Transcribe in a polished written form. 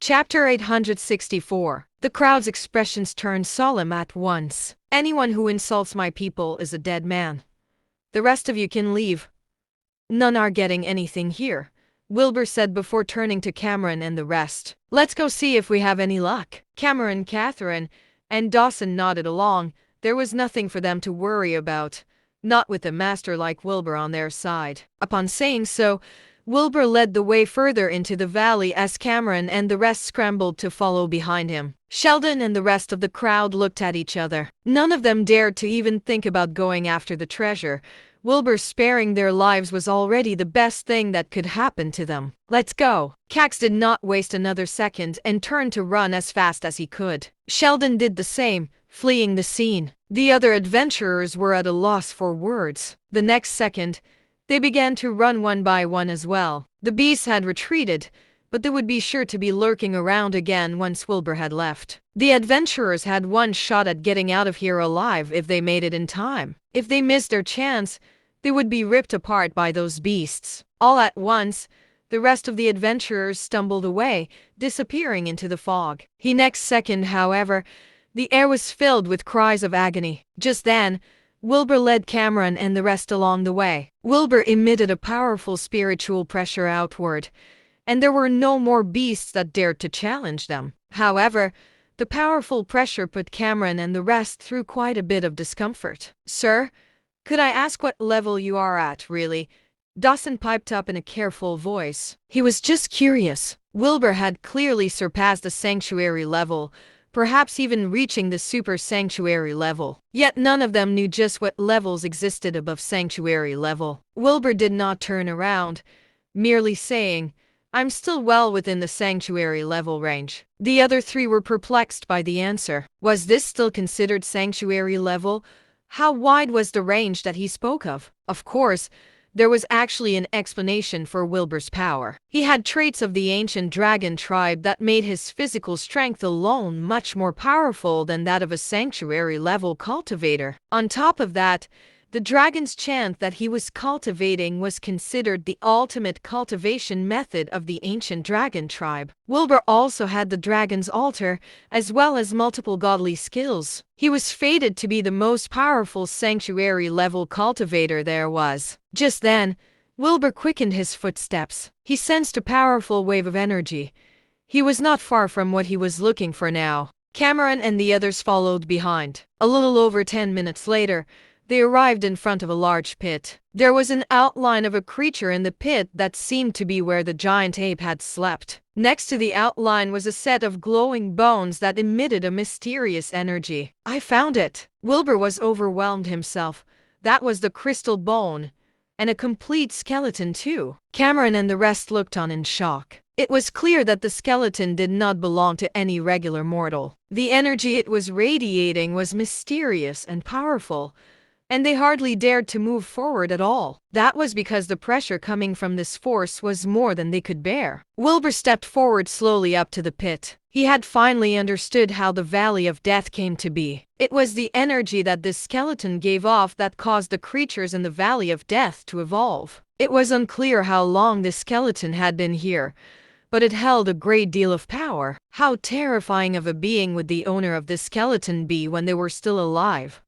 Chapter 864. The crowd's expressions turned solemn at once. Anyone who insults my people is a dead man. The rest of you can leave. None are getting anything here, Wilbur said before turning to Cameron and the rest. Let's go see if we have any luck. Cameron, Catherine, and Dawson nodded along. There was nothing for them to worry about, not with a master like Wilbur on their side. Upon saying so, Wilbur led the way further into the valley as Cameron and the rest scrambled to follow behind him. Sheldon and the rest of the crowd looked at each other. None of them dared to even think about going after the treasure. Wilbur sparing their lives was already the best thing that could happen to them. Let's go. Cax did not waste another second and turned to run as fast as he could. Sheldon did the same, fleeing the scene. The other adventurers were at a loss for words. The next second, they began to run one by one as well. The beasts had retreated, but they would be sure to be lurking around again once Wilbur had left. The adventurers had one shot at getting out of here alive if they made it in time. If they missed their chance, they would be ripped apart by those beasts. All at once, the rest of the adventurers stumbled away, disappearing into the fog. The next second, however, the air was filled with cries of agony. Just then, Wilbur led Cameron and the rest along the way. Wilbur emitted a powerful spiritual pressure outward, and there were no more beasts that dared to challenge them. However, the powerful pressure put Cameron and the rest through quite a bit of discomfort. "Sir, could I ask what level you are at, really?" Dawson piped up in a careful voice. He was just curious. Wilbur had clearly surpassed the sanctuary level, perhaps even reaching the super sanctuary level. Yet none of them knew just what levels existed above sanctuary level. Wilbur did not turn around, merely saying, "I'm still well within the sanctuary level range." The other three were perplexed by the answer. Was this still considered sanctuary level? How wide was the range that he spoke of? Of course, there was actually an explanation for Wilbur's power. He had traits of the ancient dragon tribe that made his physical strength alone much more powerful than that of a sanctuary-level cultivator. On top of that, the dragon's chant that he was cultivating was considered the ultimate cultivation method of the ancient dragon tribe. Wilbur also had the dragon's altar, as well as multiple godly skills. He was fated to be the most powerful sanctuary-level cultivator there was. Just then, Wilbur quickened his footsteps. He sensed a powerful wave of energy. He was not far from what he was looking for now. Cameron and the others followed behind. A little over 10 minutes later, they arrived in front of a large pit. There was an outline of a creature in the pit that seemed to be where the giant ape had slept. Next to the outline was a set of glowing bones that emitted a mysterious energy. "I found it!" Wilbur was overwhelmed himself. That was the crystal bone, and a complete skeleton too. Cameron and the rest looked on in shock. It was clear that the skeleton did not belong to any regular mortal. The energy it was radiating was mysterious and powerful, and they hardly dared to move forward at all. That was because the pressure coming from this force was more than they could bear. Wilbur stepped forward slowly up to the pit. He had finally understood how the Valley of Death came to be. It was the energy that this skeleton gave off that caused the creatures in the Valley of Death to evolve. It was unclear how long this skeleton had been here, but it held a great deal of power. How terrifying of a being would the owner of this skeleton be when they were still alive?